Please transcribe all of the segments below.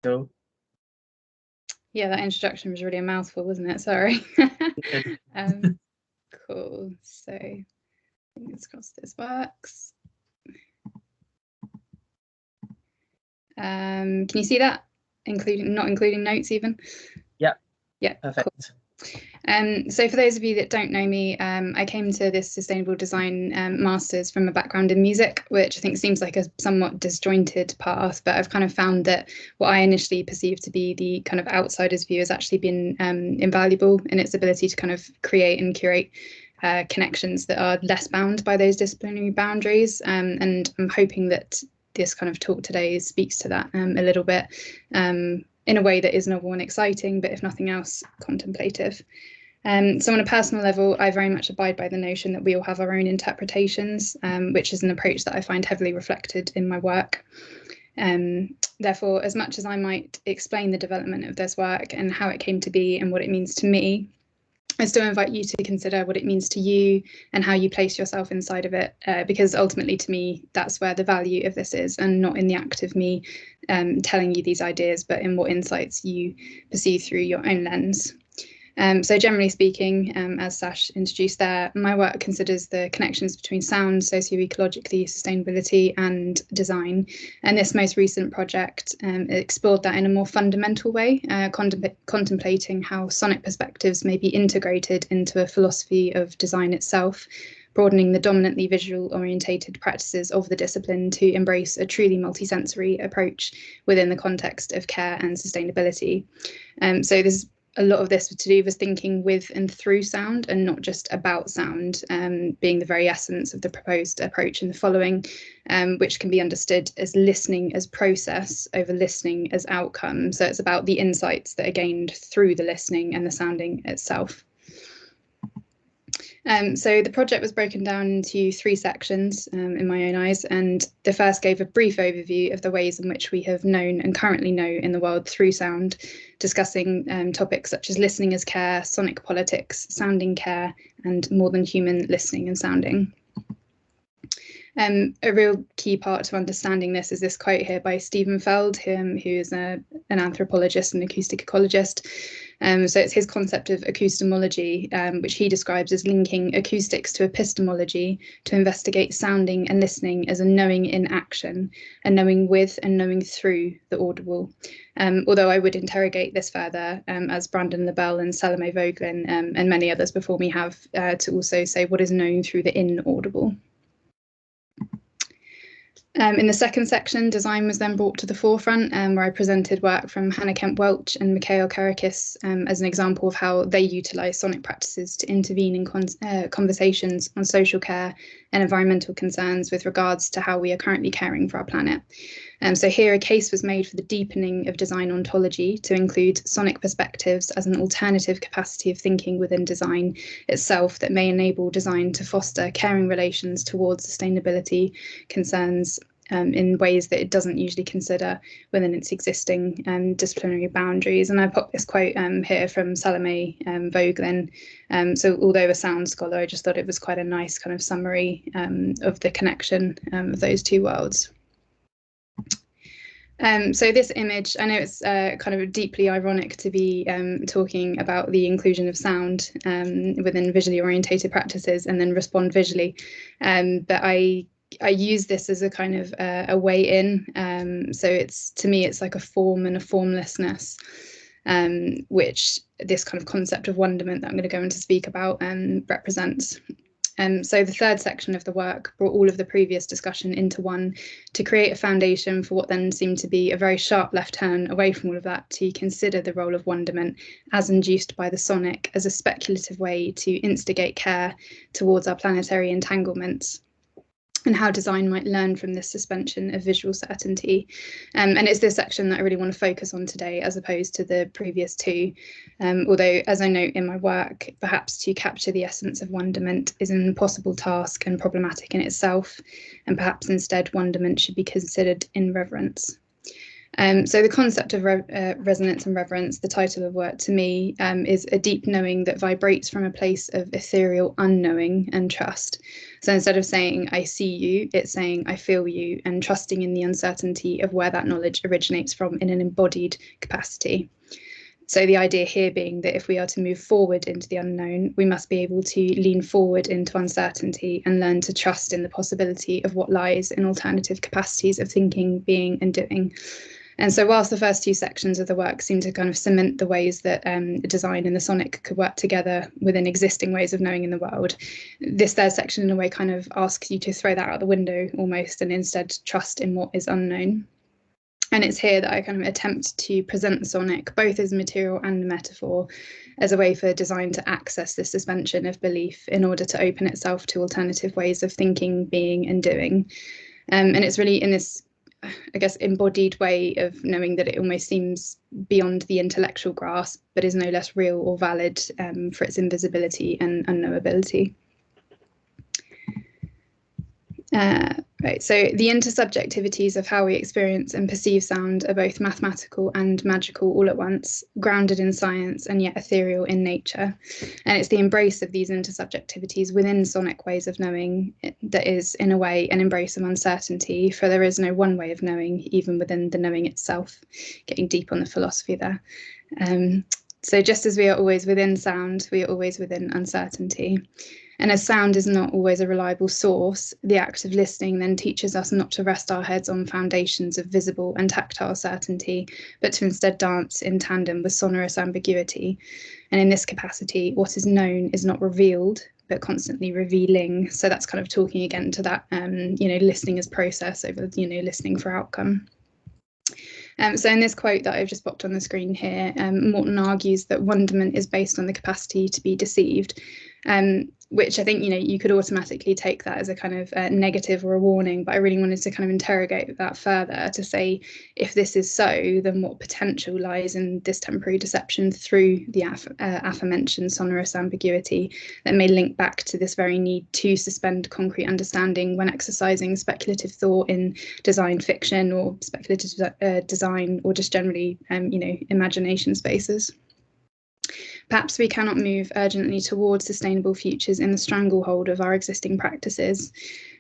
Cool. Yeah, that introduction was really a mouthful, wasn't it? Sorry. Cool. So fingers crossed this works. Can you see that? Not including notes even? Yeah. Yeah. Perfect. Cool. So for those of you that don't know me, I came to this sustainable design masters from a background in music, which I think seems like a somewhat disjointed path, but I've kind of found that what I initially perceived to be the kind of outsider's view has actually been invaluable in its ability to kind of create and curate connections that are less bound by those disciplinary boundaries. And I'm hoping that this kind of talk today speaks to that a little bit. In a way that is novel and exciting, but if nothing else, contemplative. So on a personal level, I very much abide by the notion that we all have our own interpretations, which is an approach that I find heavily reflected in my work. Therefore, as much as I might explain the development of this work and how it came to be and what it means to me, I still invite you to consider what it means to you and how you place yourself inside of it, because ultimately, to me, that's where the value of this is, and not in the act of me telling you these ideas, but in what insights you perceive through your own lens. So generally speaking, as Sash introduced there, my work considers the connections between sound, socio-ecologically, sustainability and design. And this most recent project explored that in a more fundamental way, contemplating how sonic perspectives may be integrated into a philosophy of design itself, broadening the dominantly visual orientated practices of the discipline to embrace a truly multi-sensory approach within the context of care and sustainability. So there's a lot of this to do with thinking with and through sound and not just about sound, being the very essence of the proposed approach in the following, which can be understood as listening as process over listening as outcome. So it's about the insights that are gained through the listening and the sounding itself. So the project was broken down into 3 sections in my own eyes, and the first gave a brief overview of the ways in which we have known and currently know in the world through sound, discussing topics such as listening as care, sonic politics, sounding care, and more than human listening and sounding. A real key part to understanding this is this quote here by Stephen Feld, who is an anthropologist and acoustic ecologist. So it's his concept of acoustemology, which he describes as linking acoustics to epistemology to investigate sounding and listening as a knowing in action, a knowing with and knowing through the audible. Although I would interrogate this further, as Brandon Lebel and Salome Vogelin and many others before me have, to also say what is known through the inaudible. In the second section, design was then brought to the forefront, where I presented work from Hannah Kemp-Welch and Mikhail Karakis as an example of how they utilise sonic practices to intervene in conversations on social care and environmental concerns with regards to how we are currently caring for our planet. So here a case was made for the deepening of design ontology to include sonic perspectives as an alternative capacity of thinking within design itself that may enable design to foster caring relations towards sustainability concerns in ways that it doesn't usually consider within its existing disciplinary boundaries. And I popped this quote here from Salome Vogelin. So although a sound scholar, I just thought it was quite a nice kind of summary of the connection of those 2 worlds. So this image, I know it's kind of deeply ironic to be talking about the inclusion of sound within visually orientated practices and then respond visually, but I use this as a kind of a way in. So it's, to me, it's like a form and a formlessness, which this kind of concept of wonderment that I'm going to go on to speak about represents. So the third section of the work brought all of the previous discussion into one to create a foundation for what then seemed to be a very sharp left turn away from all of that to consider the role of wonderment as induced by the sonic as a speculative way to instigate care towards our planetary entanglements, and how design might learn from this suspension of visual certainty. And it's this section that I really want to focus on today, as opposed to the previous 2. Although, as I note in my work, perhaps to capture the essence of wonderment is an impossible task and problematic in itself, and perhaps instead wonderment should be considered in reverence. So the concept of resonance and reverence, the title of work to me, is a deep knowing that vibrates from a place of ethereal unknowing and trust. So instead of saying, I see you, it's saying, I feel you, and trusting in the uncertainty of where that knowledge originates from in an embodied capacity. So the idea here being that if we are to move forward into the unknown, we must be able to lean forward into uncertainty and learn to trust in the possibility of what lies in alternative capacities of thinking, being, and doing. And so whilst the first two sections of the work seem to kind of cement the ways that design and the sonic could work together within existing ways of knowing in the world, this third section in a way kind of asks you to throw that out the window almost and instead trust in what is unknown. And it's here that I kind of attempt to present the sonic, both as material and a metaphor, as a way for design to access this suspension of belief in order to open itself to alternative ways of thinking, being, and doing. And it's really in this, I guess, embodied way of knowing that it almost seems beyond the intellectual grasp, but is no less real or valid for its invisibility and unknowability. Right, so the intersubjectivities of how we experience and perceive sound are both mathematical and magical all at once, grounded in science and yet ethereal in nature. And it's the embrace of these intersubjectivities within sonic ways of knowing that is, in a way, an embrace of uncertainty, for there is no one way of knowing, even within the knowing itself. Getting deep on the philosophy there. So just as we are always within sound, we are always within uncertainty. And as sound is not always a reliable source, the act of listening then teaches us not to rest our heads on foundations of visible and tactile certainty, but to instead dance in tandem with sonorous ambiguity. And in this capacity, what is known is not revealed, but constantly revealing. So that's kind of talking again to that, listening as process over, listening for outcome. So in this quote that I've just popped on the screen here, Morton argues that wonderment is based on the capacity to be deceived, which I think, you could automatically take that as a kind of negative or a warning, but I really wanted to kind of interrogate that further to say, if this is so, then what potential lies in this temporary deception through the aforementioned sonorous ambiguity that may link back to this very need to suspend concrete understanding when exercising speculative thought in design fiction or speculative design, or just generally, imagination spaces. Perhaps we cannot move urgently towards sustainable futures in the stranglehold of our existing practices.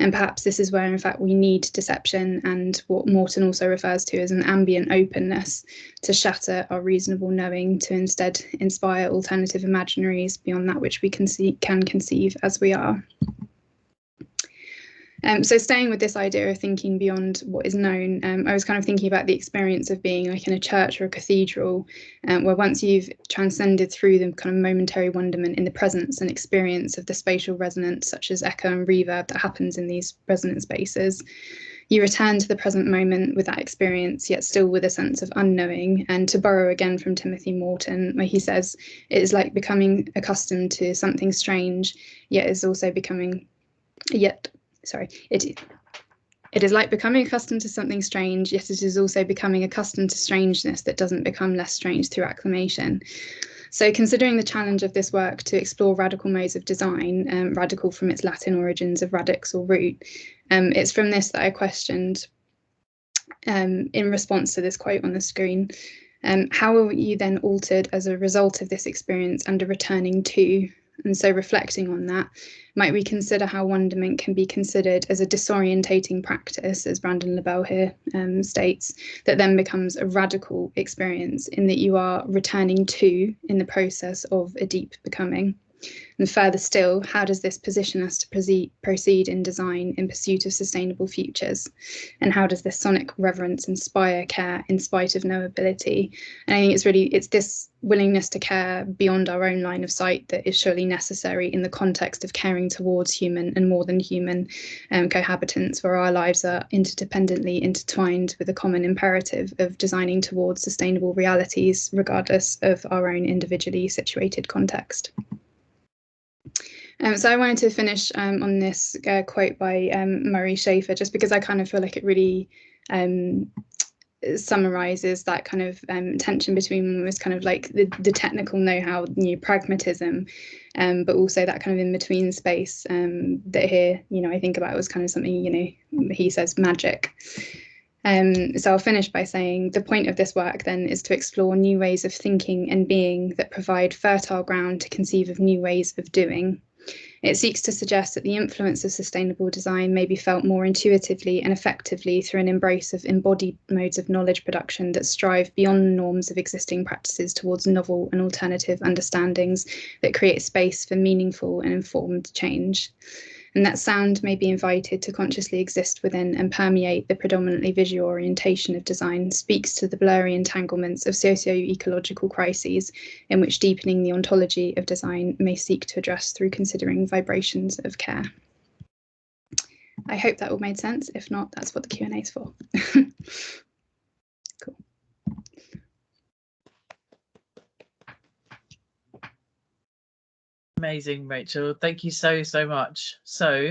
And perhaps this is where, in fact, we need deception and what Morton also refers to as an ambient openness to shatter our reasonable knowing, to instead inspire alternative imaginaries beyond that which we can conceive as we are. So staying with this idea of thinking beyond what is known, I was kind of thinking about the experience of being like in a church or a cathedral, where once you've transcended through the kind of momentary wonderment in the presence and experience of the spatial resonance, such as echo and reverb that happens in these resonant spaces, you return to the present moment with that experience, yet still with a sense of unknowing. And to borrow again from Timothy Morton, where he says, it is like becoming accustomed to something strange, yet is also becoming, it is like becoming accustomed to something strange, yet it is also becoming accustomed to strangeness that doesn't become less strange through acclimation. So considering the challenge of this work to explore radical modes of design, radical from its Latin origins of radix or root, it's from this that I questioned, in response to this quote on the screen, how are you then altered as a result of this experience and a returning to? And so reflecting on that, might we consider how wonderment can be considered as a disorientating practice, as Brandon LaBelle here states, that then becomes a radical experience in that you are returning to in the process of a deep becoming? And further still, how does this position us to proceed in design in pursuit of sustainable futures? And how does this sonic reverence inspire care in spite of knowability? And I think it's this willingness to care beyond our own line of sight that is surely necessary in the context of caring towards human and more than human cohabitants, where our lives are interdependently intertwined with a common imperative of designing towards sustainable realities, regardless of our own individually situated context. So I wanted to finish on this quote by Murray Schafer, just because I kind of feel like it really summarizes that kind of tension between almost kind of like the technical know-how, pragmatism, but also that kind of in-between space that here, I think about was kind of something, he says magic. So I'll finish by saying the point of this work then is to explore new ways of thinking and being that provide fertile ground to conceive of new ways of doing. It seeks to suggest that the influence of sustainable design may be felt more intuitively and effectively through an embrace of embodied modes of knowledge production that strive beyond the norms of existing practices towards novel and alternative understandings that create space for meaningful and informed change. And that sound may be invited to consciously exist within and permeate the predominantly visual orientation of design speaks to the blurry entanglements of socio-ecological crises in which deepening the ontology of design may seek to address through considering vibrations of care. I hope that all made sense. If not, that's what the Q&A is for. Cool. Amazing, Rachel. Thank you so much. So